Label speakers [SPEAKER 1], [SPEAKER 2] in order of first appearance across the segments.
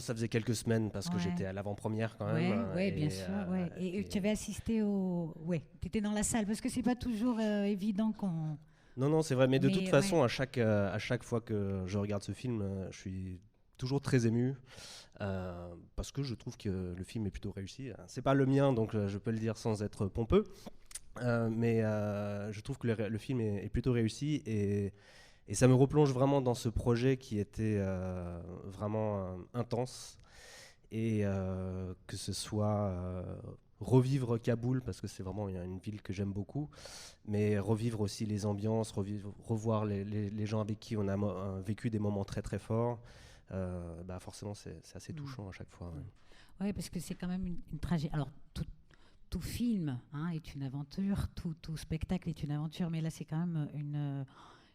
[SPEAKER 1] ça faisait quelques semaines parce que
[SPEAKER 2] Ouais.
[SPEAKER 1] j'étais à l'avant-première quand même.
[SPEAKER 2] Ouais, ouais, bien sûr, ouais. Et tu avais assisté au... Ouais, tu étais dans la salle, parce que c'est pas toujours évident qu'on...
[SPEAKER 1] Non, non, c'est vrai, mais de toute
[SPEAKER 2] Mais ouais,
[SPEAKER 1] façon, à chaque fois que je regarde ce film, je suis toujours très ému parce que je trouve que le film est plutôt réussi. C'est pas le mien, donc je peux le dire sans être pompeux, mais je trouve que le film est plutôt réussi et ça me replonge vraiment dans ce projet qui était vraiment intense et que ce soit revivre Kaboul parce que c'est vraiment une ville que j'aime beaucoup, mais revivre aussi les ambiances, revoir les gens avec qui on a vécu des moments très très forts. Bah forcément c'est assez
[SPEAKER 2] mm,
[SPEAKER 1] touchant à chaque fois. Ouais.
[SPEAKER 2] mm. Ouais, parce que c'est quand même une tragédie. Alors, tout film hein, est une aventure, tout spectacle est une aventure, mais là, c'est quand même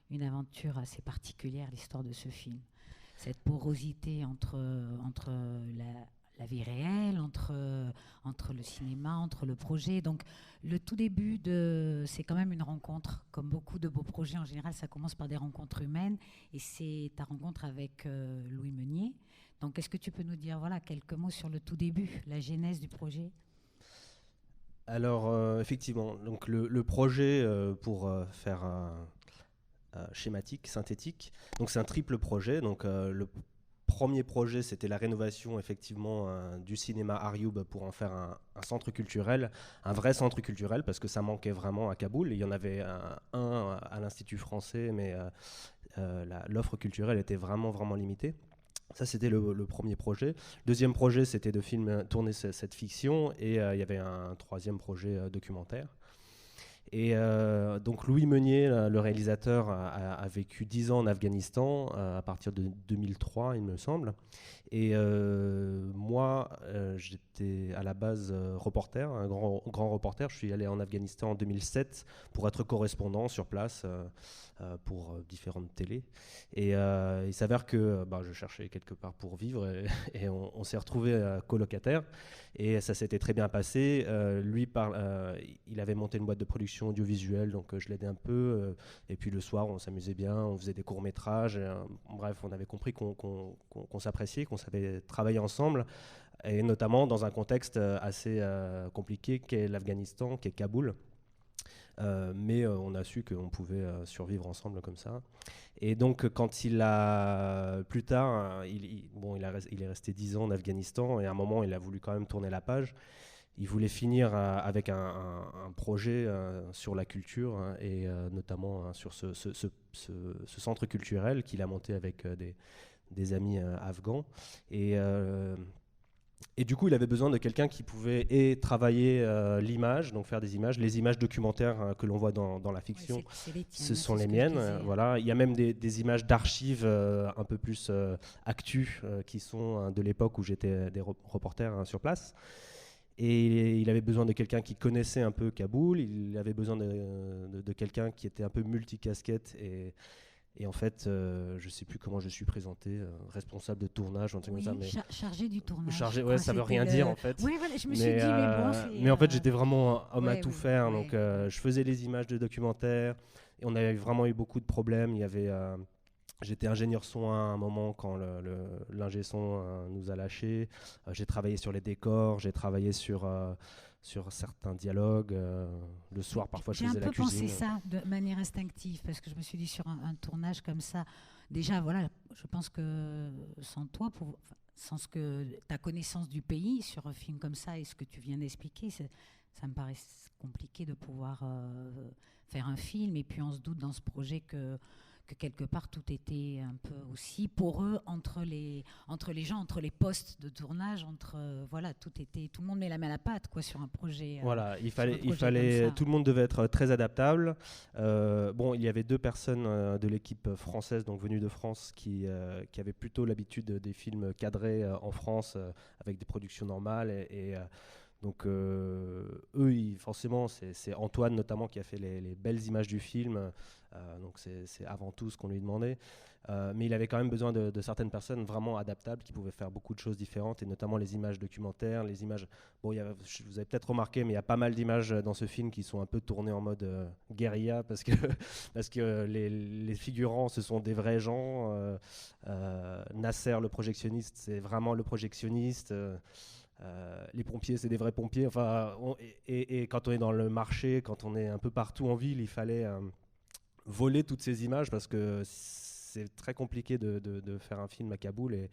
[SPEAKER 2] une aventure assez particulière, l'histoire de ce film. Cette porosité entre la vie réelle, entre le cinéma, entre le projet. Donc, le tout début, c'est quand même une rencontre. Comme beaucoup de beaux projets, en général, ça commence par des rencontres humaines. Et c'est ta rencontre avec Louis Meunier. Donc, est-ce que tu peux nous dire voilà, quelques mots sur le tout début, la genèse du projet?
[SPEAKER 1] Alors effectivement, donc le projet pour faire schématique, synthétique, donc c'est un triple projet. Donc le premier projet, c'était la rénovation effectivement du cinéma Arioub pour en faire un centre culturel, un vrai centre culturel, parce que ça manquait vraiment à Kaboul. Il y en avait un à l'Institut français, mais l'offre culturelle était vraiment, vraiment limitée. Ça, c'était le premier projet. Deuxième projet, c'était de tourner cette fiction, et il y avait un troisième projet documentaire. Et donc Louis Meunier, le réalisateur, a vécu 10 ans en Afghanistan à partir de 2003, il me semble. Et moi, j'étais à la base reporter, un grand reporter. Je suis allé en Afghanistan en 2007 pour être correspondant sur place pour différentes télés. Et il s'avère que bah, je cherchais quelque part pour vivre et on s'est retrouvé colocataire. Et ça s'était très bien passé. Il avait monté une boîte de production audiovisuelle, donc je l'aidais un peu. Et puis le soir, on s'amusait bien, on faisait des courts-métrages. Bref, on avait compris qu'on s'appréciait, qu'on savait travailler ensemble. Et notamment dans un contexte assez compliqué qu'est l'Afghanistan, qu'est Kaboul. Mais on a su qu'on pouvait survivre ensemble comme ça. Et donc, quand il a plus tard, bon, il est resté 10 ans en Afghanistan et à un moment, il a voulu quand même tourner la page. Il voulait finir avec un projet sur la culture hein, et notamment sur ce centre culturel qu'il a monté avec des amis afghans. Et et du coup, il avait besoin de quelqu'un qui pouvait travailler l'image, donc faire des images. Les images documentaires que l'on voit dans la
[SPEAKER 2] Ouais,
[SPEAKER 1] fiction,
[SPEAKER 2] c'est les tiennes,
[SPEAKER 1] ce
[SPEAKER 2] hein,
[SPEAKER 1] sont
[SPEAKER 2] c'est ce
[SPEAKER 1] les
[SPEAKER 2] que je
[SPEAKER 1] miennes.
[SPEAKER 2] disais.
[SPEAKER 1] Voilà. Il y a même des images d'archives un peu plus actu qui sont de l'époque où j'étais des reporters sur place. Et il avait besoin de quelqu'un qui connaissait un peu Kaboul. Il avait besoin de quelqu'un qui était un peu multicasquette et en fait, je sais plus comment je suis présenté, responsable de tournage, un truc comme ça,
[SPEAKER 2] Oui,
[SPEAKER 1] mais
[SPEAKER 2] chargé du tournage, je
[SPEAKER 1] chargé, ouais,
[SPEAKER 2] crois.
[SPEAKER 1] ça veut
[SPEAKER 2] C'était
[SPEAKER 1] rien dire
[SPEAKER 2] le.
[SPEAKER 1] en fait.
[SPEAKER 2] Oui, voilà, je me suis dit, mais bon, c'est.
[SPEAKER 1] Mais en fait, j'étais vraiment un homme à
[SPEAKER 2] Ouais,
[SPEAKER 1] tout
[SPEAKER 2] oui,
[SPEAKER 1] faire. Donc,
[SPEAKER 2] ouais, ouais.
[SPEAKER 1] je faisais les images de documentaires. Et on avait vraiment eu beaucoup de problèmes. J'étais ingénieur son à un moment quand l'ingé son nous a lâchés. J'ai travaillé sur les décors, j'ai travaillé sur certains dialogues. Le soir, parfois, je
[SPEAKER 2] J'ai un
[SPEAKER 1] faisais la
[SPEAKER 2] peu pensé
[SPEAKER 1] cuisine.
[SPEAKER 2] ça de manière instinctive, parce que je me suis dit sur un tournage comme ça, déjà, voilà, je pense que sans toi, enfin, sans ta connaissance du pays sur un film comme ça et ce que tu viens d'expliquer, ça me paraît compliqué de pouvoir faire un film. Et puis on se doute dans ce projet que quelque part tout était un peu aussi poreux entre les gens, entre les postes de tournage, voilà, tout le monde met la main à la pâte quoi
[SPEAKER 1] Voilà,
[SPEAKER 2] sur un
[SPEAKER 1] il
[SPEAKER 2] projet comme
[SPEAKER 1] fallait,
[SPEAKER 2] ça.
[SPEAKER 1] tout le monde devait être très adaptable. Bon, il y avait deux personnes de l'équipe française, donc venues de France, qui avaient plutôt l'habitude des films cadrés en France avec des productions normales. Donc eux, forcément, c'est Antoine notamment qui a fait les belles images du film. Donc c'est avant tout ce qu'on lui demandait. Mais il avait quand même besoin de certaines personnes vraiment adaptables qui pouvaient faire beaucoup de choses différentes, et notamment les images documentaires, les images. Bon, vous avez peut-être remarqué, mais il y a pas mal d'images dans ce film qui sont un peu tournées en mode guérilla, parce que, parce que les figurants, ce sont des vrais gens. Nasser, le projectionniste, c'est vraiment le projectionniste. Les pompiers, c'est des vrais pompiers. Enfin, et quand on est dans le marché, quand on est un peu partout en ville, il fallait voler toutes ces images parce que c'est très compliqué de faire un film à Kaboul, et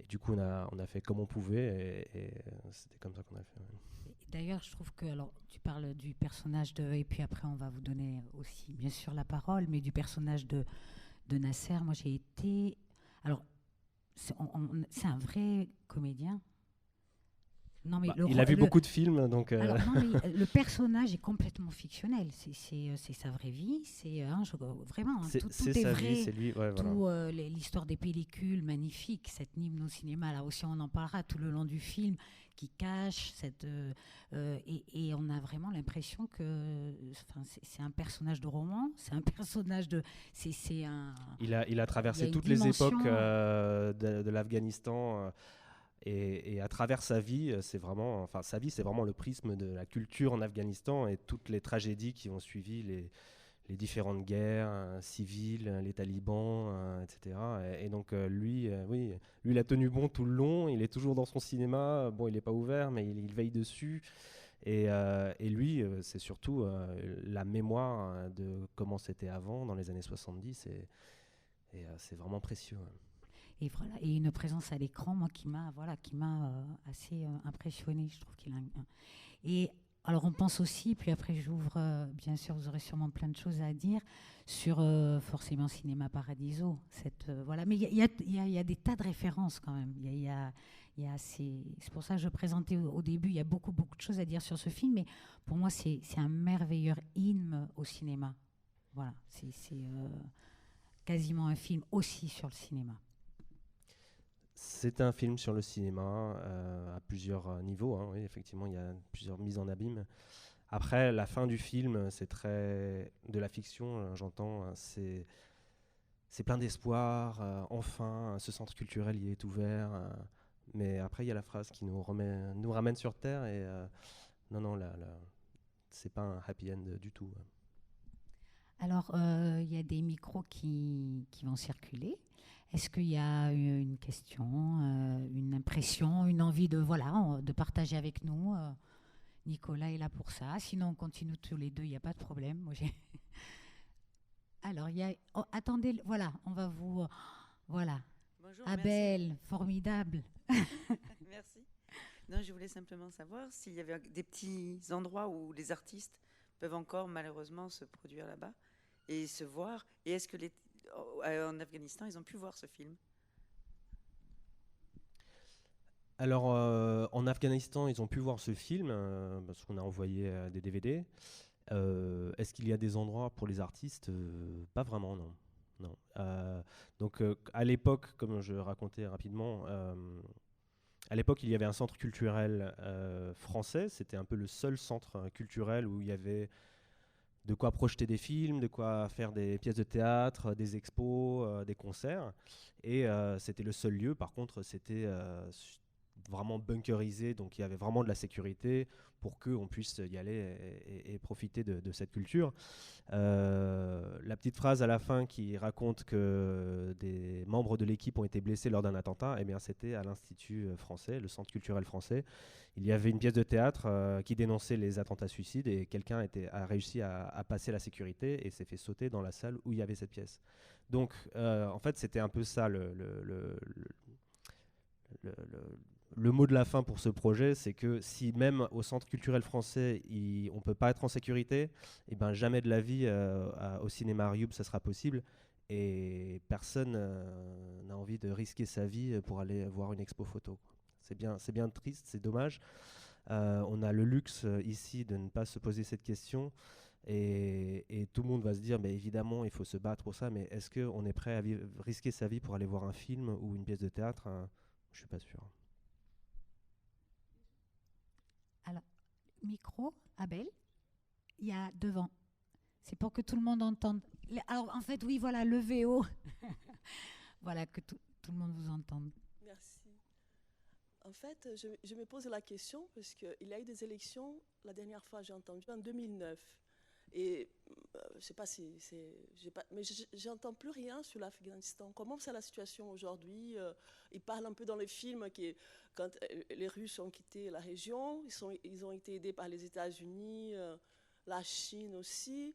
[SPEAKER 1] du coup on a fait comme on pouvait, et c'était comme ça qu'on a fait. Ouais.
[SPEAKER 2] D'ailleurs, je trouve que, alors, tu parles du personnage de, et puis après, on va vous donner aussi, bien sûr, la parole, mais du personnage de Nasser, moi, j'ai été, alors, c'est un vrai comédien. Non, mais
[SPEAKER 1] Il a vu beaucoup de films, donc.
[SPEAKER 2] Alors, non, mais le personnage est complètement fictionnel. C'est sa vraie vie. C'est vraiment, hein, tout
[SPEAKER 1] c'est
[SPEAKER 2] est
[SPEAKER 1] sa
[SPEAKER 2] vrai.
[SPEAKER 1] vie, c'est lui. Ouais, voilà.
[SPEAKER 2] Tout, l'histoire des pellicules, magnifique. Cette hymne au cinéma, là aussi, on en parlera tout le long du film, qui cache et on a vraiment l'impression que, c'est un personnage de roman. C'est un personnage de. C'est un.
[SPEAKER 1] Il a traversé
[SPEAKER 2] une
[SPEAKER 1] toutes les
[SPEAKER 2] dimension.
[SPEAKER 1] époques de l'Afghanistan. Et à travers sa vie, sa vie, c'est vraiment le prisme de la culture en Afghanistan et toutes les tragédies qui ont suivi les différentes guerres civiles, les talibans, etc. Et donc lui, oui, lui, il a tenu bon tout le long. Il est toujours dans son cinéma. Bon, il n'est pas ouvert, mais il veille dessus. Et lui, c'est surtout la mémoire de comment c'était avant, dans les années 70. Et c'est vraiment précieux. Ouais.
[SPEAKER 2] Et voilà, et une présence à l'écran, moi, qui m'a assez impressionnée. Je trouve qu'il a et alors on pense aussi, puis après j'ouvre, bien sûr, vous aurez sûrement plein de choses à dire sur forcément Cinéma Paradiso. Voilà, mais il y a des tas de références quand même. C'est pour ça que je présentais au début. Il y a beaucoup de choses à dire sur ce film, mais pour moi c'est un merveilleux hymne au cinéma. Voilà, c'est quasiment un film aussi sur le cinéma.
[SPEAKER 1] C'est un film sur le cinéma à plusieurs niveaux. Hein, oui, effectivement, il y a plusieurs mises en abîme. Après, la fin du film, c'est très de la fiction, j'entends. C'est plein d'espoir. Enfin, ce centre culturel y est ouvert. Mais après, il y a la phrase qui nous ramène sur Terre. Et non, c'est pas un happy end du tout.
[SPEAKER 2] Alors, il y a des micros qui vont circuler. Est-ce qu'il y a une question, une impression, une envie de partager avec nous Nicolas est là pour ça. Sinon, on continue tous les deux, il n'y a pas de problème. Alors, attendez, voilà, on va vous... voilà.
[SPEAKER 3] Bonjour,
[SPEAKER 2] Abel,
[SPEAKER 3] merci.
[SPEAKER 2] Formidable.
[SPEAKER 3] Merci. Non, je voulais simplement savoir s'il y avait des petits endroits où les artistes peuvent encore malheureusement se produire là-bas et se voir. Et est-ce que en Afghanistan, ils ont pu voir ce film?
[SPEAKER 1] Alors, en Afghanistan, ils ont pu voir ce film parce qu'on a envoyé des DVD. Est-ce qu'il y a des endroits pour les artistes? Pas vraiment, non. Non. Donc, à l'époque, comme je racontais rapidement, à l'époque, il y avait un centre culturel français. C'était un peu le seul centre culturel où il y avait de quoi projeter des films, de quoi faire des pièces de théâtre, des expos, des concerts. Et c'était le seul lieu. Par contre, c'était vraiment bunkerisé, donc il y avait vraiment de la sécurité pour qu'on puisse y aller et profiter de cette culture. La petite phrase à la fin qui raconte que des membres de l'équipe ont été blessés lors d'un attentat, eh bien c'était à l'Institut français, le Centre culturel français. Il y avait une pièce de théâtre qui dénonçait les attentats suicides, et quelqu'un a réussi à passer la sécurité et s'est fait sauter dans la salle où il y avait cette pièce. Donc en fait c'était un peu ça le mot de la fin pour ce projet, c'est que si même au Centre culturel français, on ne peut pas être en sécurité, et ben jamais de la vie au cinéma Arioub, ça sera possible. Et personne n'a envie de risquer sa vie pour aller voir une expo photo. C'est bien triste, c'est dommage. On a le luxe ici de ne pas se poser cette question. Et tout le monde va se dire, mais évidemment, il faut se battre pour ça, mais est-ce qu'on est prêt à risquer sa vie pour aller voir un film ou une pièce de théâtre? Je ne suis pas sûr.
[SPEAKER 2] Alors, micro, Abel, il y a devant. C'est pour que tout le monde entende. Alors, en fait, oui, voilà, le VO. Voilà, que tout le monde vous entende.
[SPEAKER 4] Merci. En fait, je me pose la question parce qu'il y a eu des élections, la dernière fois j'ai entendu, en 2009. Et je ne sais pas si mais j'entends plus rien sur l'Afghanistan. Comment c'est la situation aujourd'hui? Ils parlent un peu dans les films que quand les Russes ont quitté la région, ils ont été aidés par les États-Unis, la Chine aussi,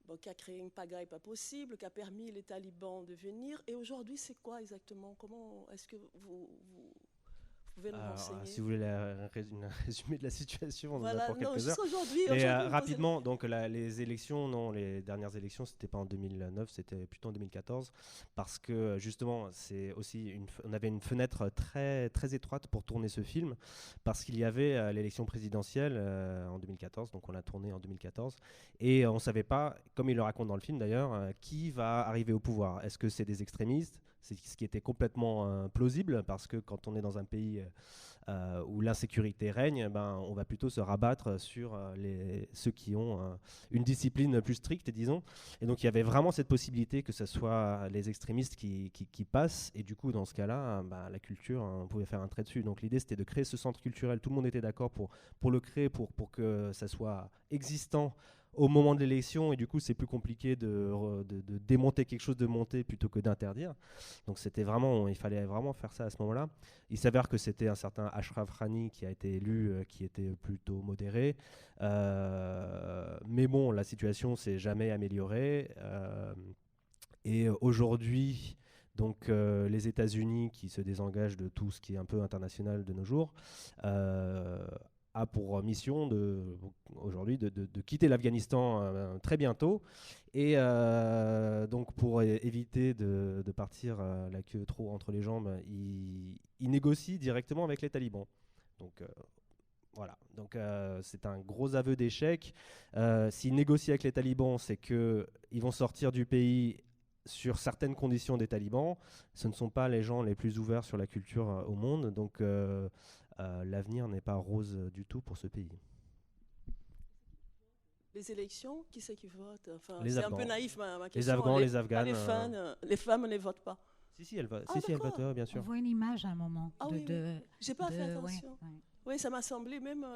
[SPEAKER 4] bon, qui a créé une pagaille pas possible, qui a permis les talibans de venir. Et aujourd'hui, c'est quoi exactement? Comment est-ce que vous pouvez nous renseigner?
[SPEAKER 1] Si vous voulez un résumé de la situation, on en a
[SPEAKER 4] Voilà,
[SPEAKER 1] pour
[SPEAKER 4] non,
[SPEAKER 1] quelques
[SPEAKER 4] juste
[SPEAKER 1] heures.
[SPEAKER 4] aujourd'hui.
[SPEAKER 1] Mais rapidement, donc les élections, non, les dernières élections, c'était pas en 2009, c'était plutôt en 2014, parce que justement, c'est aussi on avait une fenêtre très très étroite pour tourner ce film, parce qu'il y avait l'élection présidentielle en 2014, donc on l'a tourné en 2014, et on savait pas, comme il le raconte dans le film d'ailleurs, qui va arriver au pouvoir. Est-ce que c'est des extrémistes? C'est ce qui était complètement plausible, parce que quand on est dans un pays où l'insécurité règne, on va plutôt se rabattre sur ceux qui ont une discipline plus stricte, disons. Et donc il y avait vraiment cette possibilité que ce soit les extrémistes qui passent, et du coup dans ce cas-là, la culture, on pouvait faire un trait dessus. Donc l'idée c'était de créer ce centre culturel, tout le monde était d'accord pour le créer, pour que ça soit existant au moment de l'élection, et du coup c'est plus compliqué de démonter quelque chose de monté plutôt que d'interdire. Donc il fallait vraiment faire ça à ce moment-là. Il s'avère que c'était un certain Ashraf Ghani qui a été élu, qui était plutôt modéré. Mais bon, la situation s'est jamais améliorée. Et aujourd'hui, donc les États-Unis qui se désengagent de tout ce qui est un peu international de nos jours, a pour mission aujourd'hui de quitter l'Afghanistan très bientôt. Et donc pour éviter de partir la queue trop entre les jambes, il négocie directement avec les talibans. Donc voilà, donc c'est un gros aveu d'échec. S'ils négocient avec les talibans, c'est qu'ils vont sortir du pays sur certaines conditions des talibans. Ce ne sont pas les gens les plus ouverts sur la culture au monde, donc l'avenir n'est pas rose du tout pour ce pays.
[SPEAKER 4] Les élections, qui c'est qui vote? Enfin,
[SPEAKER 1] les
[SPEAKER 4] c'est
[SPEAKER 1] Afghans.
[SPEAKER 4] Un peu naïf ma question.
[SPEAKER 1] Les Afghans, les Afghanes.
[SPEAKER 4] Les femmes ne votent pas.
[SPEAKER 1] Si, elles votent,
[SPEAKER 4] Ah,
[SPEAKER 1] elles votent, bien sûr.
[SPEAKER 2] On voit une image à un moment.
[SPEAKER 4] Ah oui, j'ai pas fait attention.
[SPEAKER 2] Ouais.
[SPEAKER 4] Oui, ça m'a semblé même.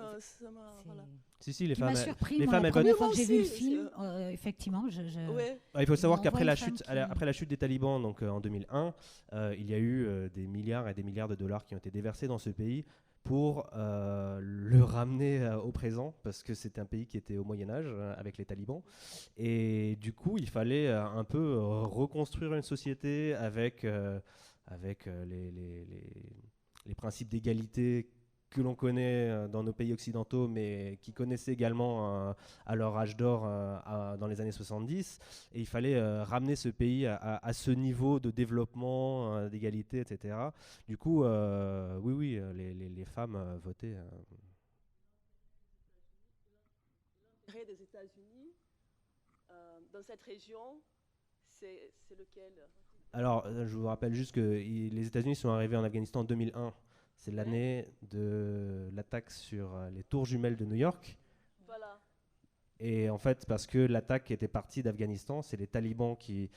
[SPEAKER 4] Voilà.
[SPEAKER 1] Si, les
[SPEAKER 2] qui
[SPEAKER 1] femmes.
[SPEAKER 2] m'a surpris,
[SPEAKER 1] les
[SPEAKER 2] moi,
[SPEAKER 1] femmes,
[SPEAKER 2] la
[SPEAKER 1] elles
[SPEAKER 2] première
[SPEAKER 1] votent.
[SPEAKER 2] fois que j'ai vu le
[SPEAKER 4] Moi aussi,
[SPEAKER 2] film, effectivement,
[SPEAKER 4] Ouais.
[SPEAKER 1] Il faut savoir
[SPEAKER 2] On
[SPEAKER 1] qu'après
[SPEAKER 2] voit
[SPEAKER 1] la
[SPEAKER 2] une femme
[SPEAKER 1] chute,
[SPEAKER 2] qui-
[SPEAKER 1] après la chute des talibans, donc en 2001, il y a eu des milliards et des milliards de dollars qui ont été déversés dans ce pays pour le ramener au présent, parce que c'était un pays qui était au Moyen-Âge avec les talibans. Et du coup, il fallait un peu reconstruire une société avec les principes d'égalité que l'on connaît dans nos pays occidentaux, mais qui connaissaient également à leur âge d'or dans les années 70. Et il fallait ramener ce pays à ce niveau de développement, d'égalité, etc. Du coup, oui, les femmes votaient.
[SPEAKER 4] L'intérêt des États-Unis dans cette région, c'est lequel?
[SPEAKER 1] Alors, je vous rappelle juste que les États-Unis sont arrivés en Afghanistan en 2001. C'est l'année de l'attaque sur les tours jumelles de New York.
[SPEAKER 4] Voilà.
[SPEAKER 1] Et en fait, parce que l'attaque était partie d'Afghanistan, c'est les talibans qui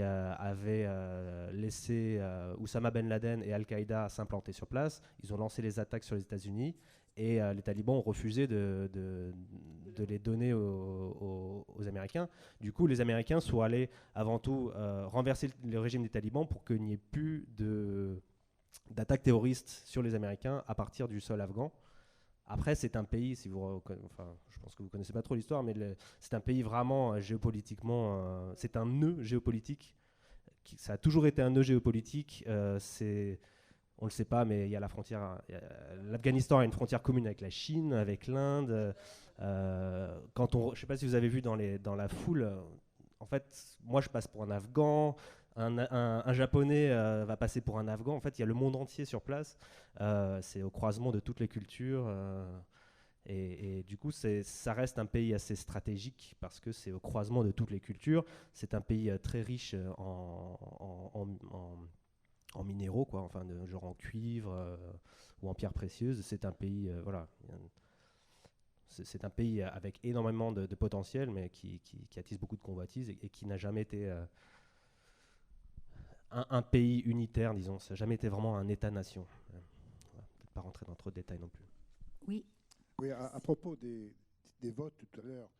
[SPEAKER 1] avaient laissé Oussama Ben Laden et Al-Qaïda s'implanter sur place. Ils ont lancé les attaques sur les États-Unis, et les talibans ont refusé de les donner aux Américains. Du coup, les Américains sont allés avant tout renverser le régime des talibans pour qu'il n'y ait plus d'attaques terroristes sur les Américains à partir du sol afghan. Après, c'est un pays, je pense que vous ne connaissez pas trop l'histoire, mais c'est un pays vraiment géopolitiquement, c'est un nœud géopolitique. Ça a toujours été un nœud géopolitique. On ne le sait pas, mais il y a la frontière. L'Afghanistan a une frontière commune avec la Chine, avec l'Inde. Je ne sais pas si vous avez vu dans la foule. En fait, moi, je passe pour un Afghan. Un Japonais va passer pour un Afghan. En fait, il y a le monde entier sur place. C'est au croisement de toutes les cultures. Et du coup, ça reste un pays assez stratégique parce que c'est au croisement de toutes les cultures. C'est un pays très riche en minéraux, quoi, enfin, genre en cuivre ou en pierres précieuses. C'est un pays, voilà. c'est un pays avec énormément de potentiel, mais qui attise beaucoup de convoitises et qui n'a jamais été un pays unitaire, disons. Ça n'a jamais été vraiment un État-nation. Voilà, peut-être pas rentrer dans trop de détails non plus.
[SPEAKER 2] Oui.
[SPEAKER 5] Oui, à propos des votes tout à l'heure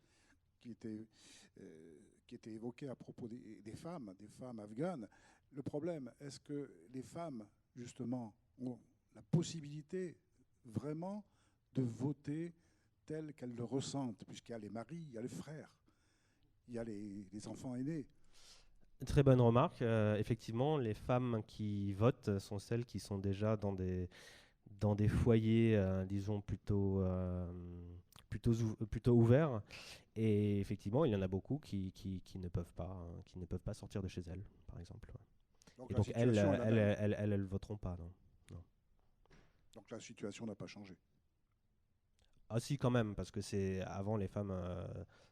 [SPEAKER 5] qui étaient évoqués à propos des femmes afghanes, le problème, est-ce que les femmes, justement, ont la possibilité vraiment de voter telles qu'elles le ressentent, puisqu'il y a les maris, il y a les frères, il y a les enfants aînés.
[SPEAKER 1] Très bonne remarque. Effectivement, les femmes qui votent sont celles qui sont déjà dans des foyers, disons, plutôt ouverts. Et effectivement, il y en a beaucoup qui ne peuvent pas sortir de chez elles, par exemple.
[SPEAKER 5] Donc,
[SPEAKER 1] et donc elles voteront pas, non.
[SPEAKER 5] Donc la situation n'a pas changé.
[SPEAKER 1] Ah si, quand même, parce que avant les femmes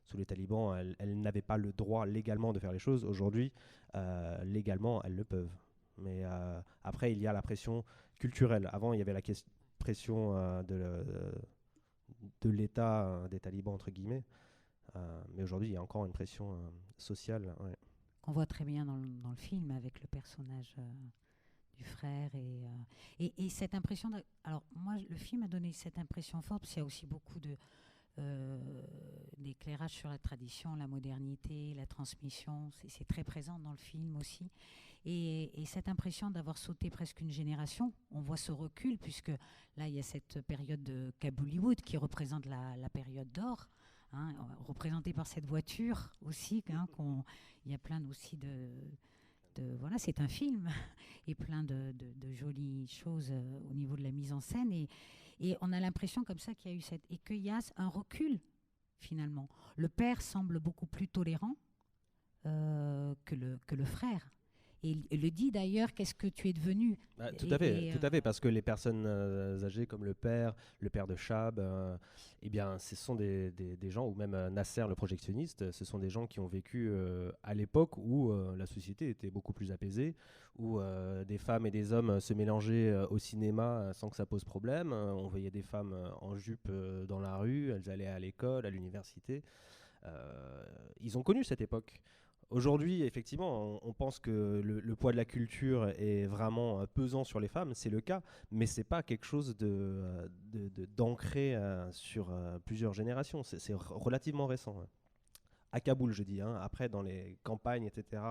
[SPEAKER 1] sous les talibans, elles n'avaient pas le droit légalement de faire les choses. Aujourd'hui, légalement, elles le peuvent. Mais après, il y a la pression culturelle. Avant, il y avait la pression de l'État des talibans, entre guillemets. Mais aujourd'hui, il y a encore une pression sociale. Ouais.
[SPEAKER 2] Qu'on voit très bien dans le film avec le personnage du frère et cette impression. Alors moi, le film a donné cette impression forte parce qu'il y a aussi beaucoup d'éclairage sur la tradition, la modernité, la transmission. C'est très présent dans le film aussi. Et cette impression d'avoir sauté presque une génération, on voit ce recul puisque là, il y a cette période de Bollywood qui représente la période d'or. Hein, représentée par cette voiture aussi, hein, il y a plein aussi voilà, c'est un film et plein de jolies choses au niveau de la mise en scène et on a l'impression comme ça qu'il y a eu et qu'il y a un recul finalement. Le père semble beaucoup plus tolérant que le frère. Et il le dit d'ailleurs, qu'est-ce que tu es devenu ?
[SPEAKER 1] Tout à fait, parce que les personnes âgées comme le père de Chab, eh bien, ce sont des gens, ou même Nasser, le projectionniste, ce sont des gens qui ont vécu à l'époque où la société était beaucoup plus apaisée, où des femmes et des hommes se mélangeaient au cinéma sans que ça pose problème. On voyait des femmes en jupe dans la rue, elles allaient à l'école, à l'université. Ils ont connu cette époque. Aujourd'hui, effectivement, on pense que le poids de la culture est vraiment pesant sur les femmes, c'est le cas, mais c'est pas quelque chose d'ancré sur plusieurs générations, c'est relativement récent. À Kaboul, je dis, hein. Après, dans les campagnes, etc.,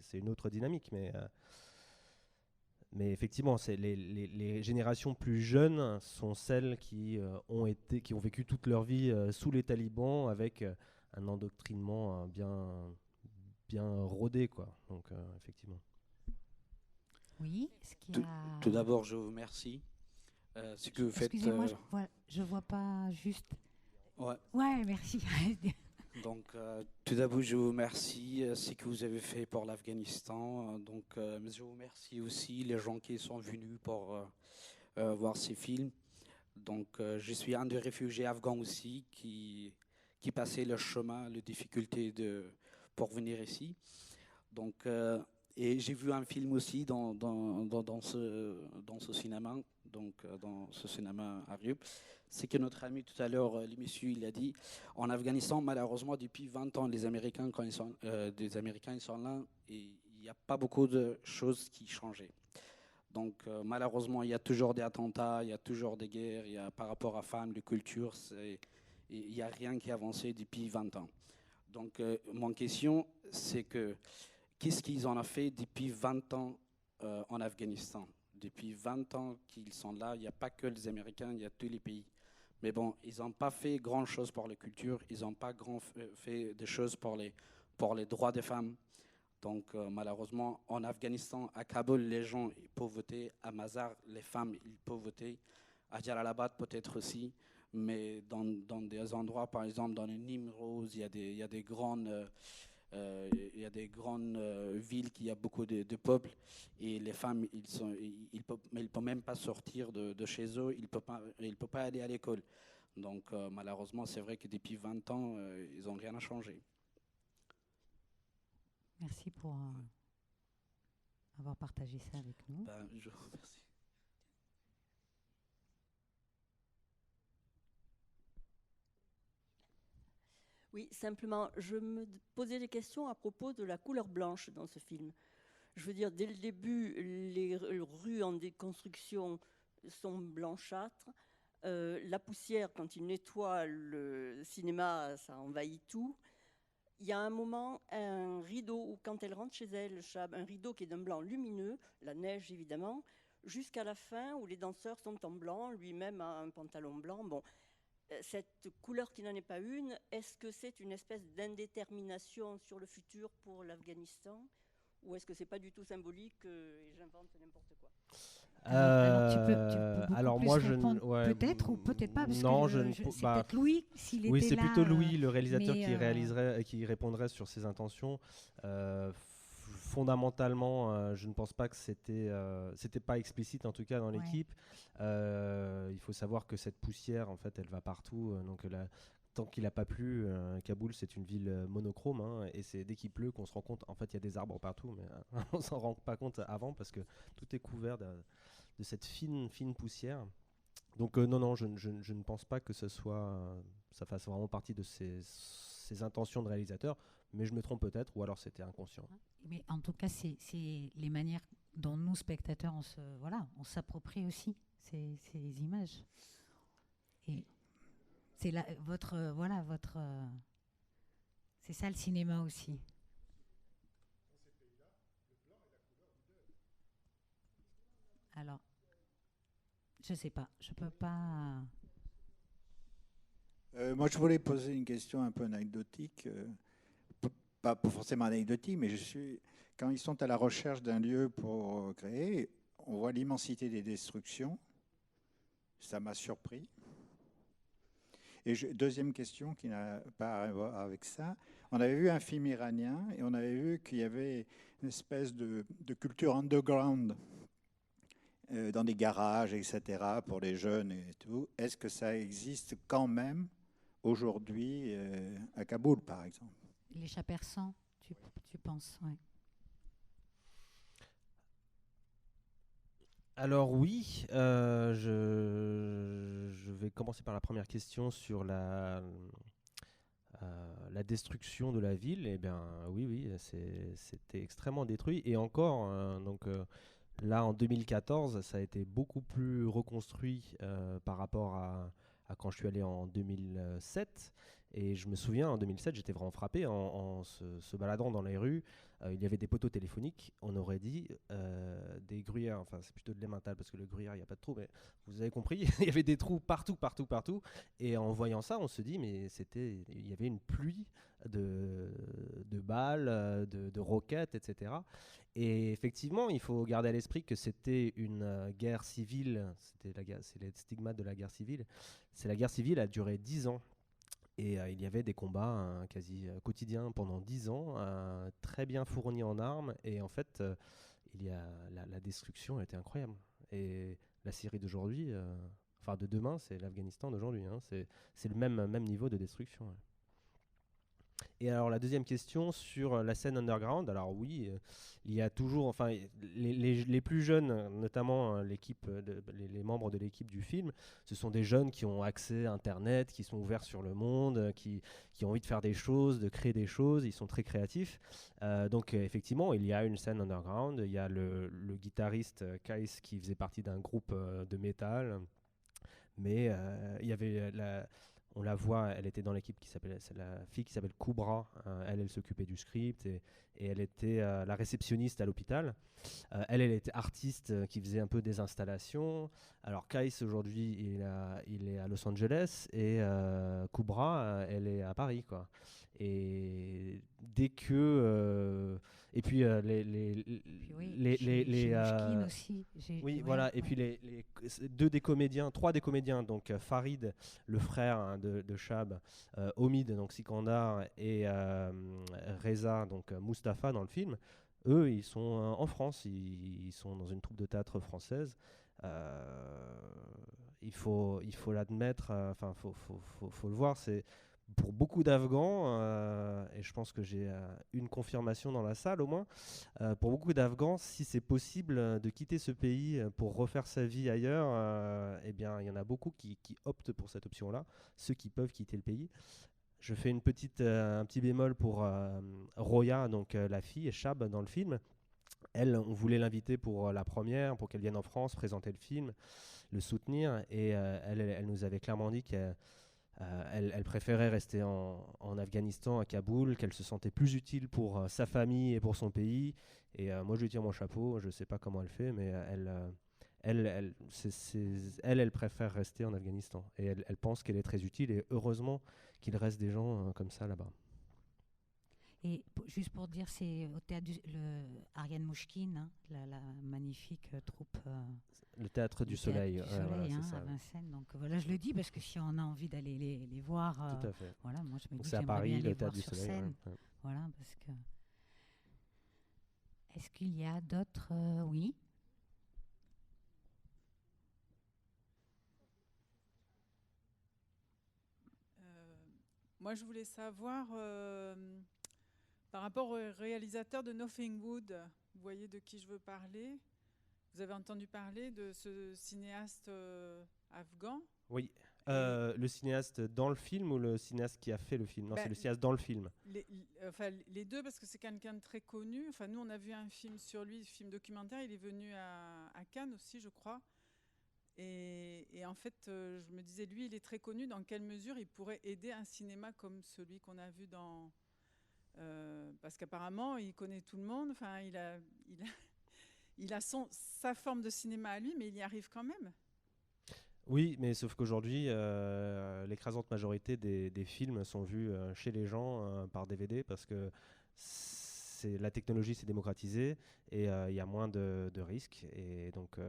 [SPEAKER 1] c'est une autre dynamique, mais effectivement, les générations plus jeunes sont celles qui ont vécu toute leur vie sous les talibans avec un endoctrinement bien rodé, quoi. Donc, effectivement.
[SPEAKER 2] Oui,
[SPEAKER 6] tout d'abord, je vous remercie. Ce que vous faites.
[SPEAKER 2] Excusez-moi, je vois pas juste. Ouais, merci.
[SPEAKER 6] Donc, tout d'abord, je vous remercie ce que vous avez fait pour l'Afghanistan. Donc, je vous remercie aussi les gens qui sont venus pour voir ces films. Donc, je suis un des réfugiés afghans aussi qui passait le chemin, les difficultés pour venir ici. Donc, et j'ai vu un film aussi dans ce cinéma, donc dans ce cinéma à Riop. C'est que notre ami tout à l'heure, le monsieur, il a dit, en Afghanistan, malheureusement, depuis 20 ans, les Américains, quand ils sont là, et il n'y a pas beaucoup de choses qui changeaient. Donc, malheureusement, il y a toujours des attentats, il y a toujours des guerres, par rapport à femmes, de culture, il n'y a rien qui a avancé depuis 20 ans. Donc, mon question, c'est que qu'est-ce qu'ils en ont fait depuis 20 ans en Afghanistan ? Depuis 20 ans qu'ils sont là, il n'y a pas que les Américains, il y a tous les pays. Mais bon, ils n'ont pas fait grand-chose pour la culture, ils n'ont pas fait des choses pour les droits des femmes. Donc, malheureusement, en Afghanistan, à Kaboul, les gens ils peuvent voter. À Mazar, les femmes ils peuvent voter. À Jalalabad, peut-être aussi. Mais dans des endroits, par exemple, dans les Nimroz, il y a des grandes villes qui a beaucoup de peuples. Et les femmes, ils peuvent même pas sortir de chez eux. Ils peuvent pas aller à l'école. Donc, malheureusement, c'est vrai que depuis 20 ans, ils n'ont rien à changer.
[SPEAKER 2] Merci pour avoir partagé ça avec nous.
[SPEAKER 6] Je vous remercie.
[SPEAKER 7] Oui, simplement, je me posais des questions à propos de la couleur blanche dans ce film. Je veux dire, dès le début, les rues en déconstruction sont blanchâtres. La poussière, quand il nettoie le cinéma, ça envahit tout. Il y a un moment, un rideau, où quand elle rentre chez elle, Chab, un rideau qui est d'un blanc lumineux, la neige évidemment, jusqu'à la fin où les danseurs sont en blanc, lui-même a un pantalon blanc. Bon, cette couleur qui n'en est pas une, est-ce que c'est une espèce d'indétermination sur le futur pour l'Afghanistan, ou est-ce que c'est pas du tout symbolique et j'invente n'importe quoi?
[SPEAKER 2] Alors, tu peux beaucoup
[SPEAKER 1] alors
[SPEAKER 2] plus
[SPEAKER 1] moi,
[SPEAKER 2] répondre,
[SPEAKER 1] ouais,
[SPEAKER 2] peut-être ou peut-être pas, parce
[SPEAKER 1] non,
[SPEAKER 2] que
[SPEAKER 1] je ne
[SPEAKER 2] c'est
[SPEAKER 1] bah,
[SPEAKER 2] peut-être Louis, s'il
[SPEAKER 1] oui,
[SPEAKER 2] était
[SPEAKER 1] c'est
[SPEAKER 2] là.
[SPEAKER 1] plutôt Louis, le réalisateur,
[SPEAKER 2] mais,
[SPEAKER 1] qui réaliserait, qui répondrait sur ses intentions. Fondamentalement, je ne pense pas que c'était pas explicite, en tout cas dans
[SPEAKER 2] Ouais.
[SPEAKER 1] l'équipe. Il faut savoir que cette poussière, en fait, elle va partout. Donc tant qu'il n'a pas plu, Kaboul, c'est une ville monochrome, hein, et c'est dès qu'il pleut qu'on se rend compte. En fait, il y a des arbres partout, mais on s'en rend pas compte avant parce que tout est couvert de cette fine poussière. Donc non, je ne pense pas que ça fasse vraiment partie de ses intentions de réalisateur, mais je me trompe peut-être, ou alors c'était inconscient.
[SPEAKER 2] Mais en tout cas, c'est les manières dont nous, spectateurs, on s'approprie aussi ces images. Et c'est c'est ça le cinéma aussi. Alors, je sais pas, je peux pas.
[SPEAKER 8] Moi, je voulais poser une question un peu anecdotique, pas forcément anecdotique, mais quand ils sont à la recherche d'un lieu pour créer, on voit l'immensité des destructions. Ça m'a surpris. Et deuxième question qui n'a pas à voir avec ça. On avait vu un film iranien et on avait vu qu'il y avait une espèce de culture underground dans des garages, etc., pour les jeunes et tout. Est-ce que ça existe quand même aujourd'hui à Kaboul, par exemple?
[SPEAKER 2] Les chats persans, tu penses, ouais.
[SPEAKER 1] Alors oui, je vais commencer par la première question sur la destruction de la ville. Eh bien oui, c'était extrêmement détruit. Et encore, là en 2014, ça a été beaucoup plus reconstruit par rapport à quand je suis allé en 2007. Et je me souviens, en 2007, j'étais vraiment frappé en se baladant dans les rues. Il y avait des poteaux téléphoniques, on aurait dit des gruyères, enfin c'est plutôt de l'emmental parce que le gruyère, il n'y a pas de trou, mais vous avez compris, il y avait des trous partout. Et en voyant ça, on se dit, mais il y avait une pluie de balles, de roquettes, etc. Et effectivement, il faut garder à l'esprit que c'était une guerre civile, c'est les stigmates de la guerre civile. La guerre civile a duré 10 ans. Et il y avait des combats quasi quotidiens pendant 10 ans, très bien fournis en armes. Et en fait, la destruction était incroyable. Et la Syrie d'aujourd'hui, enfin de demain, c'est l'Afghanistan d'aujourd'hui. Hein. C'est le même niveau de destruction. Ouais. Et alors la deuxième question sur la scène underground, alors oui, il y a toujours, enfin les plus jeunes, notamment l'équipe, les membres de l'équipe du film, ce sont des jeunes qui ont accès à Internet, qui sont ouverts sur le monde, qui ont envie de faire des choses, de créer des choses, ils sont très créatifs. Donc effectivement, il y a une scène underground, il y a le guitariste Kais qui faisait partie d'un groupe de métal, mais il y avait on la voit, elle était dans l'équipe c'est la fille qui s'appelle Koubra. Elle s'occupait du script et elle était la réceptionniste à l'hôpital. Elle était artiste qui faisait un peu des installations. Alors Kais aujourd'hui, il est à Los Angeles et Koubra, elle est à Paris, quoi. Et dès que et puis
[SPEAKER 2] Mouchkine aussi.
[SPEAKER 1] Oui, voilà. Et puis trois des comédiens, donc Farid, le frère de Chab, Omid, donc Sikandar, et Reza, donc Mustapha dans le film. Eux, ils sont en France, ils sont dans une troupe de théâtre française. Il faut l'admettre, enfin, faut le voir. C'est pour beaucoup d'Afghans, et je pense que j'ai une confirmation dans la salle au moins, pour beaucoup d'Afghans, si c'est possible de quitter ce pays pour refaire sa vie ailleurs, eh bien, il y en a beaucoup qui optent pour cette option-là, ceux qui peuvent quitter le pays. Je fais un petit bémol pour Roya, donc la fille, Chab, dans le film. Elle, on voulait l'inviter pour la première, pour qu'elle vienne en France, présenter le film, le soutenir. Et elle nous avait clairement dit qu'elle elle préférait rester en Afghanistan, à Kaboul, qu'elle se sentait plus utile pour sa famille et pour son pays. Et moi, je lui tire mon chapeau. Je ne sais pas comment elle fait, mais elle préfère rester en Afghanistan. Et elle pense qu'elle est très utile. Et heureusement qu'il reste des gens comme ça là-bas.
[SPEAKER 2] Et juste pour dire, c'est au théâtre Ariane Mouchkine, hein, la magnifique troupe.
[SPEAKER 1] Le théâtre du Soleil,
[SPEAKER 2] voilà,
[SPEAKER 1] c'est
[SPEAKER 2] hein,
[SPEAKER 1] ça.
[SPEAKER 2] À Vincennes. Donc voilà, je le dis parce que si on a envie d'aller les voir,
[SPEAKER 1] Tout à fait.
[SPEAKER 2] voilà, moi je me
[SPEAKER 1] Donc
[SPEAKER 2] dis
[SPEAKER 1] c'est à
[SPEAKER 2] j'aimerais
[SPEAKER 1] Paris,
[SPEAKER 2] bien
[SPEAKER 1] le
[SPEAKER 2] les
[SPEAKER 1] théâtre
[SPEAKER 2] voir
[SPEAKER 1] du
[SPEAKER 2] sur
[SPEAKER 1] Soleil.
[SPEAKER 2] scène.
[SPEAKER 1] Ouais.
[SPEAKER 2] Voilà, parce que. Est-ce qu'il y a d'autres oui.
[SPEAKER 9] Moi, je voulais savoir, par rapport au réalisateur de Nothing Wood, vous voyez de qui je veux parler. Vous avez entendu parler de ce cinéaste afghan?
[SPEAKER 1] Oui. Le cinéaste dans le film ou le cinéaste qui a fait le film? Non, c'est le cinéaste dans le film.
[SPEAKER 9] Les deux, parce que c'est quelqu'un de très connu. Enfin, nous, on a vu un film sur lui, film documentaire. Il est venu à Cannes aussi, je crois. Et en fait, je me disais, lui, il est très connu. Dans quelle mesure il pourrait aider un cinéma comme celui qu'on a vu dans... parce qu'apparemment, il connaît tout le monde. Enfin, il a sa forme de cinéma à lui, mais il y arrive quand même.
[SPEAKER 1] Oui, mais sauf qu'aujourd'hui, l'écrasante majorité des films sont vus chez les gens par DVD parce que la technologie s'est démocratisée et il y a moins de risques. Et donc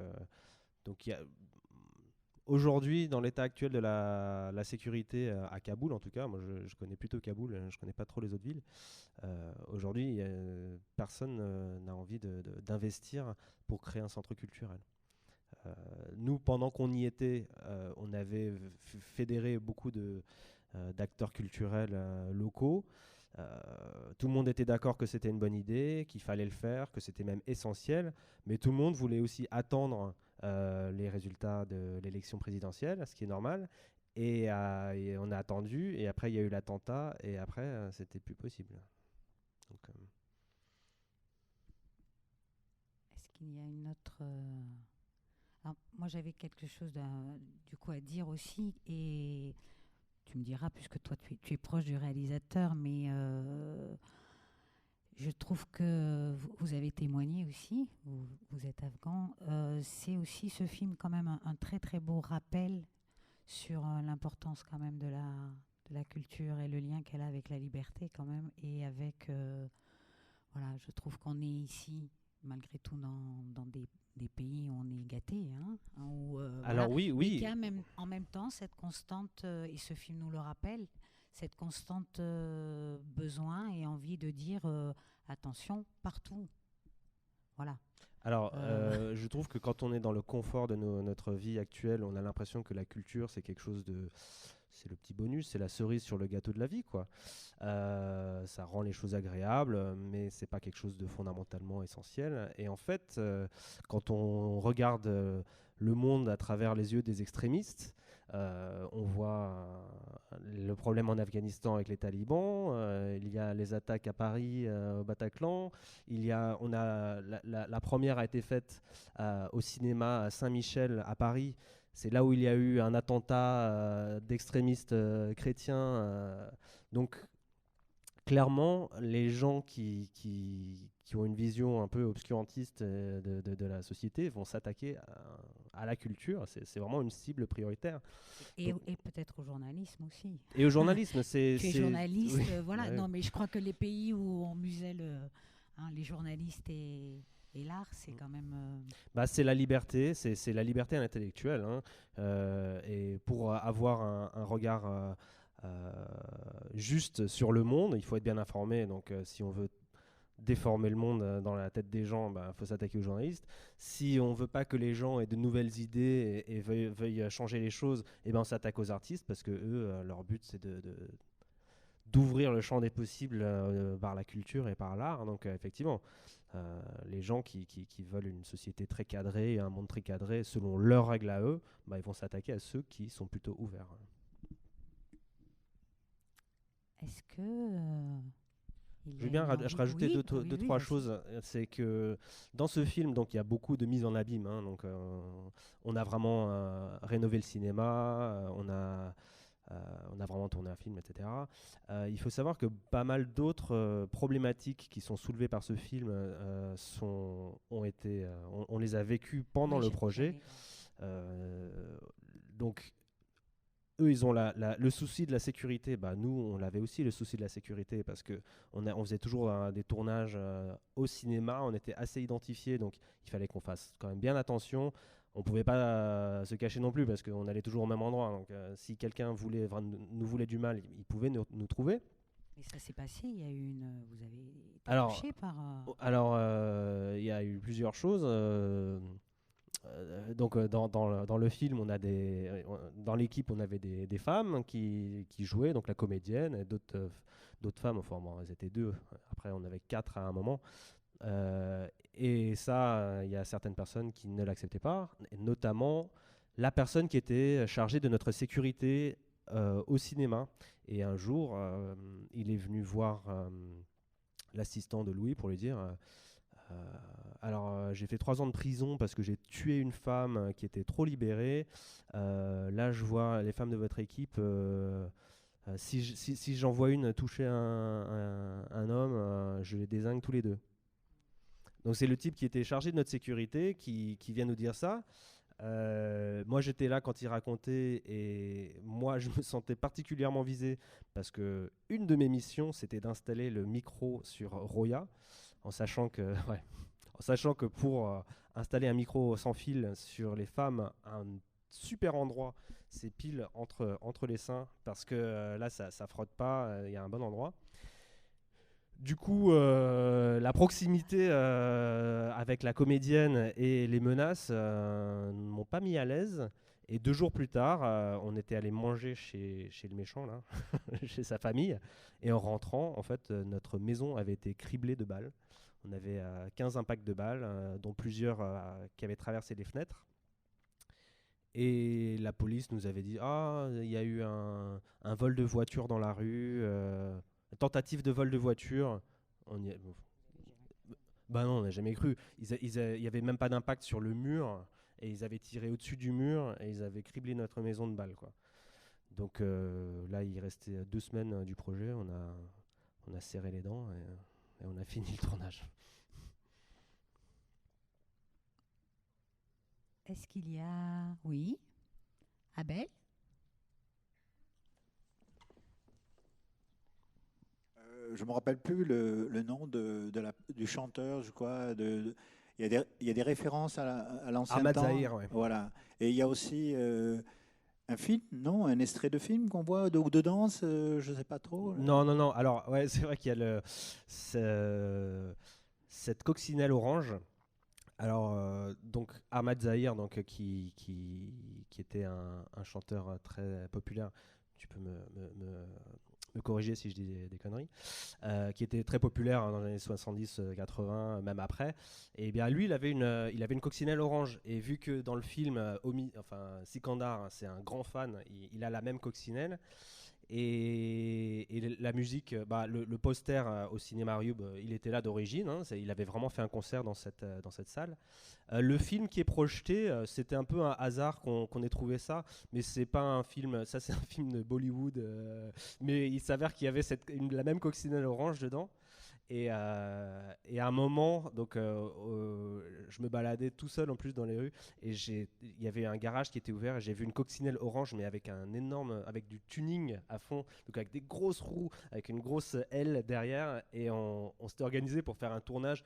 [SPEAKER 1] aujourd'hui, dans l'état actuel de la sécurité à Kaboul, en tout cas, moi je connais plutôt Kaboul, je connais pas trop les autres villes. Aujourd'hui, personne n'a envie d'investir pour créer un centre culturel. Nous, pendant qu'on y était, on avait fédéré beaucoup d'acteurs culturels locaux. Tout le monde était d'accord que c'était une bonne idée, qu'il fallait le faire, que c'était même essentiel, mais tout le monde voulait aussi attendre les résultats de l'élection présidentielle, ce qui est normal. Et on a attendu, et après il y a eu l'attentat, et après c'était plus possible. Donc,
[SPEAKER 2] est-ce qu'il y a une autre... Alors, moi j'avais quelque chose du coup à dire aussi, et tu me diras, puisque toi tu es proche du réalisateur, mais je trouve que vous avez témoigné aussi, vous êtes afghan, c'est aussi ce film quand même un très très beau rappel sur l'importance quand même de la culture et le lien qu'elle a avec la liberté quand même, et avec, voilà, je trouve qu'on est ici malgré tout dans des pays où on est gâté, hein, où,
[SPEAKER 1] alors
[SPEAKER 2] voilà,
[SPEAKER 1] oui.
[SPEAKER 2] et qu'il y a même, en même temps cette constante, et ce film nous le rappelle, cette constante besoin et envie de dire attention partout. Voilà.
[SPEAKER 1] Alors, je trouve que quand on est dans le confort de notre vie actuelle, on a l'impression que la culture, c'est quelque chose de... C'est le petit bonus, c'est la cerise sur le gâteau de la vie, quoi. Ça rend les choses agréables, mais c'est pas quelque chose de fondamentalement essentiel. Et en fait, quand on regarde le monde à travers les yeux des extrémistes, on voit le problème en Afghanistan avec les talibans, il y a les attaques à Paris, au Bataclan, la première a été faite au cinéma à Saint-Michel à Paris. C'est là où il y a eu un attentat d'extrémistes chrétiens. Donc, clairement, les gens qui ont une vision un peu obscurantiste de la société vont s'attaquer à la culture. C'est vraiment une cible prioritaire.
[SPEAKER 2] Et peut-être au journalisme aussi.
[SPEAKER 1] Et au journalisme,
[SPEAKER 2] tu es journaliste,
[SPEAKER 1] oui,
[SPEAKER 2] voilà.
[SPEAKER 1] ouais.
[SPEAKER 2] Non, mais je crois que les pays où on muselle les journalistes et l'art, c'est quand même...
[SPEAKER 1] c'est la liberté, c'est la liberté intellectuelle. Hein, et pour avoir un regard juste sur le monde, il faut être bien informé. Donc si on veut déformer le monde dans la tête des gens, faut s'attaquer aux journalistes. Si on veut pas que les gens aient de nouvelles idées et veuillent changer les choses, on s'attaque aux artistes parce que eux, leur but c'est d'ouvrir le champ des possibles par la culture et par l'art. Donc effectivement, les gens qui veulent une société très cadrée et un monde très cadré selon leurs règles à eux, ils vont s'attaquer à ceux qui sont plutôt ouverts.
[SPEAKER 2] Est-ce que il
[SPEAKER 1] Je
[SPEAKER 2] y
[SPEAKER 1] vais
[SPEAKER 2] a
[SPEAKER 1] bien
[SPEAKER 2] une envie-
[SPEAKER 1] rajouter
[SPEAKER 2] oui,
[SPEAKER 1] deux,
[SPEAKER 2] oui,
[SPEAKER 1] trois
[SPEAKER 2] vas-y.
[SPEAKER 1] choses. C'est que dans ce film, donc il y a beaucoup de mise en abîme, hein, donc on a vraiment rénové le cinéma, on a vraiment tourné un film, etc. Il faut savoir que pas mal d'autres problématiques qui sont soulevées par ce film on les a vécues pendant
[SPEAKER 2] Oui,
[SPEAKER 1] le projet.
[SPEAKER 2] j'allais-
[SPEAKER 1] Donc eux, ils ont le souci de la sécurité. Bah, nous, on l'avait aussi, le souci de la sécurité, parce que on faisait toujours des tournages au cinéma, on était assez identifiés, donc il fallait qu'on fasse quand même bien attention. On pouvait pas se cacher non plus, parce qu'on allait toujours au même endroit. Donc, si quelqu'un nous voulait du mal, il pouvait nous trouver.
[SPEAKER 2] Et ça s'est passé, il y a eu vous avez été
[SPEAKER 1] Alors,
[SPEAKER 2] touché par...
[SPEAKER 1] il y a eu plusieurs choses. Donc dans le film, dans l'équipe, on avait des femmes qui jouaient, donc la comédienne, et d'autres femmes, enfin bon, elles étaient deux, après on avait 4 à un moment. Et ça, il y a certaines personnes qui ne l'acceptaient pas, et notamment la personne qui était chargée de notre sécurité au cinéma. Et un jour, il est venu voir l'assistant de Louis pour lui dire j'ai fait 3 ans de prison parce que j'ai tué une femme qui était trop libérée. Là, je vois les femmes de votre équipe. Si j'en vois une toucher un homme, je les dézingue tous les deux. Donc c'est le type qui était chargé de notre sécurité qui vient nous dire ça. Moi j'étais là quand il racontait et moi je me sentais particulièrement visé parce que une de mes missions c'était d'installer le micro sur Roya en sachant que pour installer un micro sans fil sur les femmes, un super endroit, c'est pile entre les seins, parce que là, ça frotte pas, il y a un bon endroit. Du coup, la proximité avec la comédienne et les menaces ne m'ont pas mis à l'aise. Et 2 jours plus tard, on était allé manger chez le méchant, là, chez sa famille. Et en rentrant, en fait, notre maison avait été criblée de balles. On avait 15 impacts de balles, dont plusieurs qui avaient traversé les fenêtres. Et la police nous avait dit il y a eu un vol de voiture dans la rue, tentative de vol de voiture. Bah non, on n'a jamais cru. Il n'y avait même pas d'impact sur le mur, et ils avaient tiré au-dessus du mur, et ils avaient criblé notre maison de balles, quoi. Donc là, il restait 2 semaines du projet, on a serré les dents, et on a fini le tournage.
[SPEAKER 2] Est-ce qu'il y a... Oui. Abel?
[SPEAKER 8] Je ne me rappelle plus le nom du chanteur, je crois. Il y a des références à l'ancien
[SPEAKER 1] Ahmad
[SPEAKER 8] temps.
[SPEAKER 1] Zahir, ouais.
[SPEAKER 8] Voilà. Et il y a aussi un film, non? Un extrait de film qu'on voit, ou de danse, je ne sais pas trop.
[SPEAKER 1] Non. Alors, ouais, c'est vrai qu'il y a cette coccinelle orange. Alors, donc, Ahmad Zahir, donc, qui était un chanteur très populaire, tu peux me corriger si je dis des conneries, qui était très populaire dans les années 70, 80, même après. Et bien lui, il avait une coccinelle orange. Et vu que dans le film, Sikandar, c'est un grand fan, il a la même coccinelle. Et la musique, le poster au cinéma Arioub, il était là d'origine, hein, il avait vraiment fait un concert dans cette salle. Le film qui est projeté, c'était un peu un hasard qu'on ait trouvé ça, mais c'est pas un film, ça c'est un film de Bollywood, mais il s'avère qu'il y avait la même coccinelle orange dedans. Et à un moment, donc, je me baladais tout seul en plus dans les rues, et il y avait un garage qui était ouvert, et j'ai vu une coccinelle orange, mais avec avec du tuning à fond, donc avec des grosses roues, avec une grosse aile derrière, et on s'était organisé pour faire un tournage,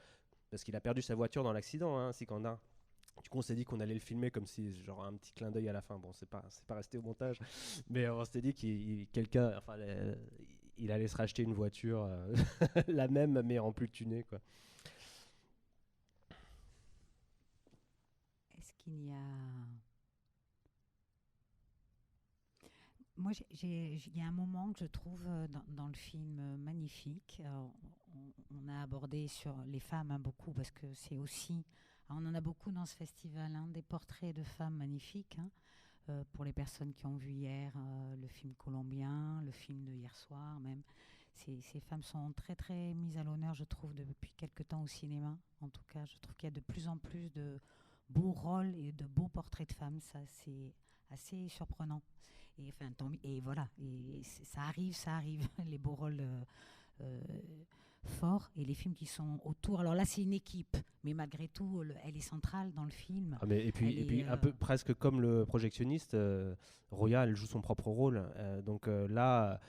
[SPEAKER 1] parce qu'il a perdu sa voiture dans l'accident, hein, Sikandar. Du coup, on s'est dit qu'on allait le filmer comme si, genre, un petit clin d'œil à la fin. Bon, c'est pas resté au montage, mais on s'était dit il allait se racheter une voiture, la même, mais en plus tunée, quoi.
[SPEAKER 2] Est-ce qu'il y a... Moi, il y a un moment que je trouve dans le film magnifique. On a abordé sur les femmes, hein, beaucoup, parce que c'est aussi... On en a beaucoup dans ce festival, hein, des portraits de femmes magnifiques. Hein. pour les personnes qui ont vu hier le film colombien, le film de hier soir même. Ces femmes sont très très mises à l'honneur, je trouve, depuis quelque temps au cinéma. En tout cas, je trouve qu'il y a de plus en plus de beaux rôles et de beaux portraits de femmes. Ça, c'est assez surprenant. Et, enfin, et voilà, et ça arrive, les beaux rôles forts et les films qui sont autour. Alors là, c'est une équipe, mais malgré tout, elle est centrale dans le film.
[SPEAKER 1] Ah, mais, et puis un peu presque comme le projectionniste, Roya, elle joue son propre rôle. Donc là,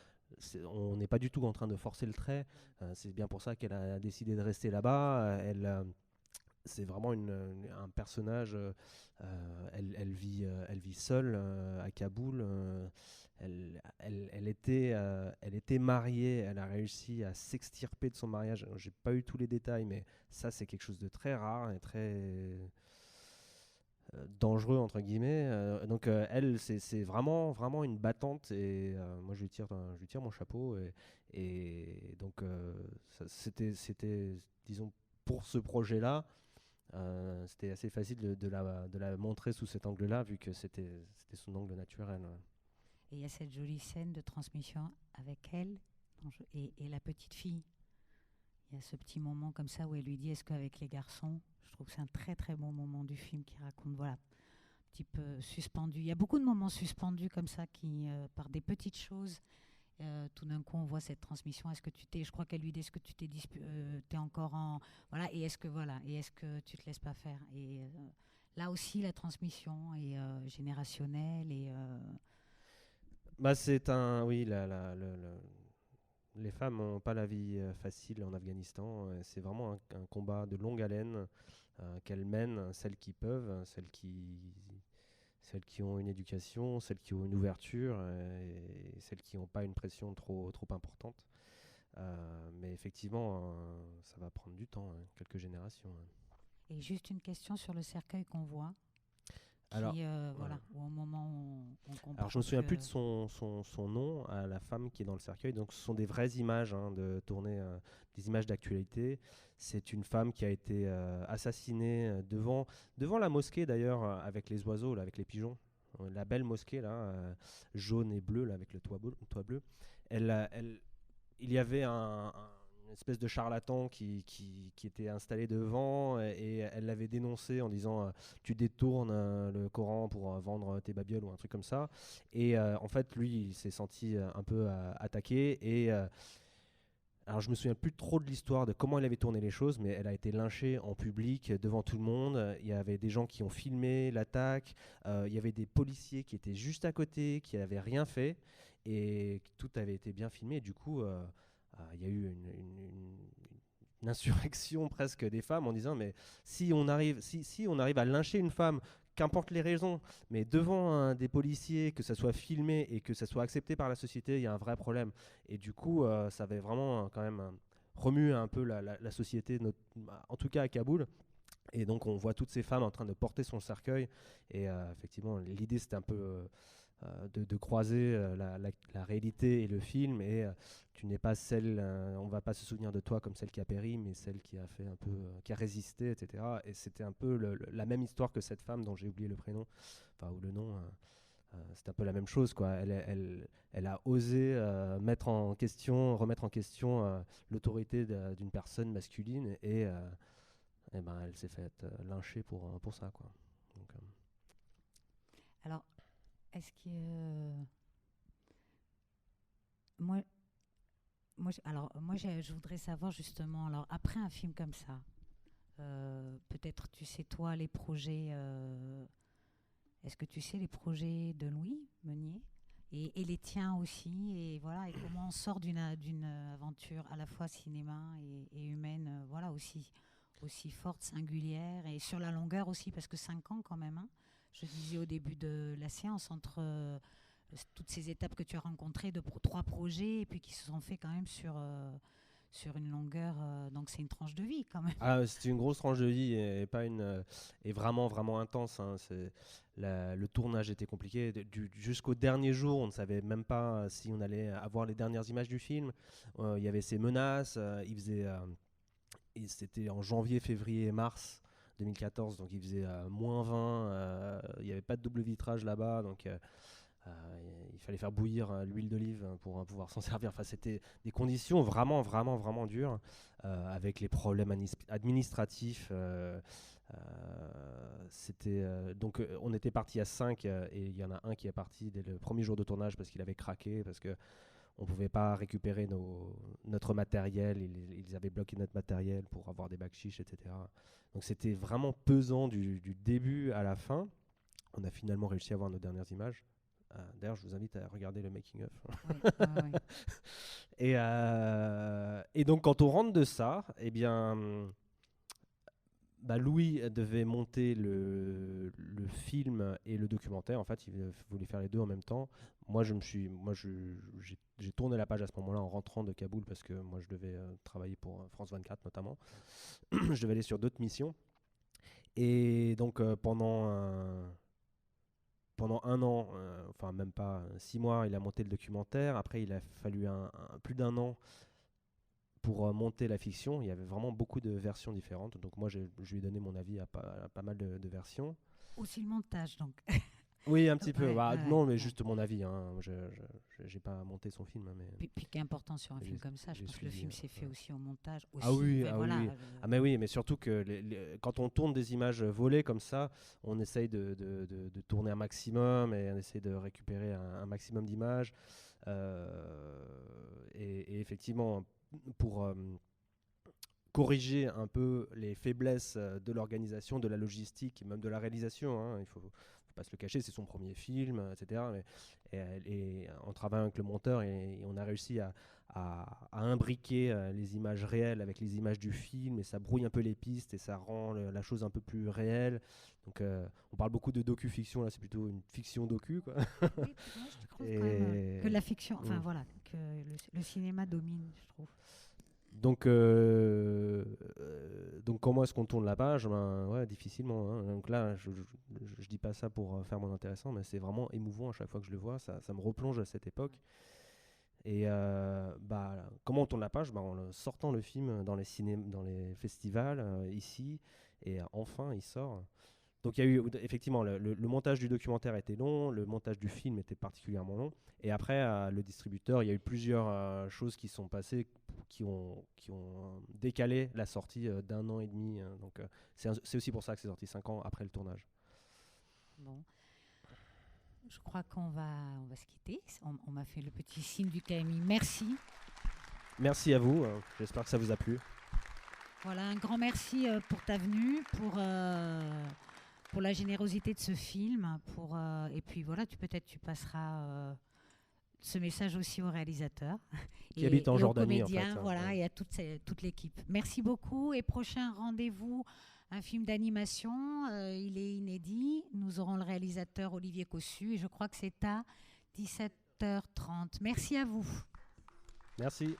[SPEAKER 1] on n'est pas du tout en train de forcer le trait. C'est bien pour ça qu'elle a décidé de rester là-bas. C'est vraiment un personnage. Elle vit seule à Kaboul. Elle était mariée. Elle a réussi à s'extirper de son mariage. J'ai pas eu tous les détails, mais ça, c'est quelque chose de très rare et très dangereux entre guillemets. Donc elle, c'est vraiment une battante et moi je lui tire mon chapeau et donc c'était disons pour ce projet-là. C'était assez facile de la montrer sous cet angle-là, vu que c'était son angle naturel.
[SPEAKER 2] Et il y a cette jolie scène de transmission avec elle et la petite fille. Il y a ce petit moment comme ça où elle lui dit « Est-ce qu'avec les garçons ?» Je trouve que c'est un très très bon moment du film qui raconte, voilà, un petit peu suspendu. Il y a beaucoup de moments suspendus comme ça qui, par des petites choses, tout d'un coup on voit cette transmission. Est-ce que je crois qu'elle lui dit, est-ce que tu t'es encore en, voilà, et est-ce que tu te laisses pas faire. Et là aussi la transmission est générationnelle et
[SPEAKER 1] bah oui, les femmes n'ont pas la vie facile en Afghanistan. C'est vraiment un combat de longue haleine qu'elles mènent, celles qui peuvent, celles qui ont une éducation, celles qui ont une ouverture et celles qui n'ont pas une pression trop importante. Mais effectivement, ça va prendre du temps, quelques générations.
[SPEAKER 2] Et juste une question sur le cercueil qu'on voit.
[SPEAKER 1] Alors,
[SPEAKER 2] voilà, où au moment où on comprend.
[SPEAKER 1] Alors je me souviens plus de son nom à la femme qui est dans le cercueil. Donc ce sont des vraies images de tournées, des images d'actualité. C'est une femme qui a été assassinée devant la mosquée d'ailleurs, avec les oiseaux, là, avec les pigeons. La belle mosquée là, jaune et bleue là, avec le toit bleu. Il y avait une espèce de charlatan qui était installé devant et elle l'avait dénoncé en disant tu détournes le Coran pour vendre tes babioles ou un truc comme ça. Et en fait, lui, il s'est senti un peu attaqué et alors je me souviens plus trop de l'histoire de comment elle avait tourné les choses, mais elle a été lynchée en public devant tout le monde. Il y avait des gens qui ont filmé l'attaque, il y avait des policiers qui étaient juste à côté, qui n'avaient rien fait et tout avait été bien filmé. Et du coup, il y a eu une insurrection presque des femmes en disant mais si on arrive à lyncher une femme, qu'importe les raisons, mais devant des policiers, que ça soit filmé et que ça soit accepté par la société, il y a un vrai problème. Et du coup, ça avait vraiment quand même remué un peu la société, en tout cas à Kaboul. Et donc on voit toutes ces femmes en train de porter son cercueil. Et effectivement, l'idée c'était un peu de croiser la réalité et le film. Et tu n'es pas celle, on va pas se souvenir de toi comme celle qui a péri, mais celle qui a fait un peu, qui a résisté, etc. Et c'était un peu la même histoire que cette femme dont j'ai oublié le prénom, enfin ou le nom. C'est un peu la même chose, quoi. Elle a osé remettre en question l'autorité d'une personne masculine et ben, elle s'est faite lyncher pour ça, quoi. Donc,
[SPEAKER 2] alors, est-ce que moi, je voudrais savoir justement, alors après un film comme ça, peut-être tu sais toi les projets, est-ce que tu sais les projets de Louis Meunier et les tiens aussi, et voilà, et comment on sort d'une aventure à la fois cinéma et humaine, voilà, aussi forte, singulière et sur la longueur aussi, parce que 5 ans quand même, hein. Je disais au début de la séance, entre toutes ces étapes que tu as rencontrées, 3 projets, et puis qui se sont faits quand même sur une longueur, donc c'est une tranche de vie quand même.
[SPEAKER 1] Ah, c'est une grosse tranche de vie et pas et vraiment vraiment intense, hein. Le tournage était compliqué jusqu'au dernier jour. On ne savait même pas si on allait avoir les dernières images du film. Il y avait ces menaces. C'était en janvier, février et mars 2014, donc il faisait -20, il n'y avait pas de double vitrage là-bas, donc il fallait faire bouillir l'huile d'olive pour pouvoir s'en servir. Enfin, c'était des conditions vraiment, vraiment, vraiment dures, avec les problèmes administratifs. Donc on était parti à 5 et il y en a un qui est parti dès le premier jour de tournage parce qu'il avait craqué, parce que on pouvait pas récupérer notre matériel, ils avaient bloqué notre matériel pour avoir des backshish, etc. Donc c'était vraiment pesant du début à la fin. On a finalement réussi à avoir nos dernières images. D'ailleurs, je vous invite à regarder le making-of.
[SPEAKER 2] Oui.
[SPEAKER 1] Et donc, quand on rentre de ça, eh bien, Louis devait monter le film et le documentaire. En fait, il voulait faire les deux en même temps. J'ai tourné la page à ce moment-là en rentrant de Kaboul parce que moi, je devais travailler pour France 24 notamment. Je devais aller sur d'autres missions. Et donc, pendant un an, enfin même pas 6 mois, il a monté le documentaire. Après, il a fallu plus d'1 an pour monter la fiction. Il y avait vraiment beaucoup de versions différentes. Donc moi, je lui ai donné mon avis à pas mal de versions.
[SPEAKER 2] Aussi le montage, donc.
[SPEAKER 1] Oui, un petit peu. Non, mais
[SPEAKER 2] ouais.
[SPEAKER 1] juste mon avis. Je n'ai pas monté son film. Mais
[SPEAKER 2] puis qui est important sur un film comme ça, je pense que le film s'est fait aussi au montage. Aussi.
[SPEAKER 1] Oui. Mais oui, mais surtout que quand on tourne des images volées comme ça, on essaye de tourner un maximum et on essaye de récupérer un maximum d'images. Et effectivement, pour corriger un peu les faiblesses de l'organisation, de la logistique et même de la réalisation, il faut pas se le cacher, c'est son premier film, etc. Et en travaillant avec le monteur, et on a réussi à imbriquer les images réelles avec les images du film, et ça brouille un peu les pistes et ça rend la chose un peu plus réelle. Donc on parle beaucoup de docu-fiction, là c'est plutôt une fiction docu, quoi.
[SPEAKER 2] Oui, moi je trouve quand même que la fiction, enfin voilà, que le cinéma domine, je trouve.
[SPEAKER 1] Donc comment est-ce qu'on tourne la page? Difficilement. Donc là, je dis pas ça pour faire mon intéressant, mais c'est vraiment émouvant à chaque fois que je le vois. Ça me replonge à cette époque. Et comment on tourne la page? En sortant le film dans les festivals ici, et enfin il sort. Donc il y a eu effectivement le montage du documentaire était long, le montage du film était particulièrement long, et après le distributeur, il y a eu plusieurs choses qui sont passées qui ont décalé la sortie d'1 an et demi. Donc c'est aussi pour ça que c'est sorti 5 ans après le tournage.
[SPEAKER 2] Bon, je crois qu'on va se quitter. On m'a fait le petit signe du KMI. Merci.
[SPEAKER 1] Merci à vous. J'espère que ça vous a plu.
[SPEAKER 2] Voilà, un grand merci pour ta venue, pour la générosité de ce film, et puis voilà, tu passeras ce message aussi au réalisateur
[SPEAKER 1] qui habite en Jordanie,
[SPEAKER 2] aux comédiens,
[SPEAKER 1] en fait,
[SPEAKER 2] et à toute l'équipe. Merci beaucoup, et prochain rendez-vous, un film d'animation, il est inédit. Nous aurons le réalisateur Olivier Cossu et je crois que c'est à 17h30. Merci à vous.
[SPEAKER 1] Merci.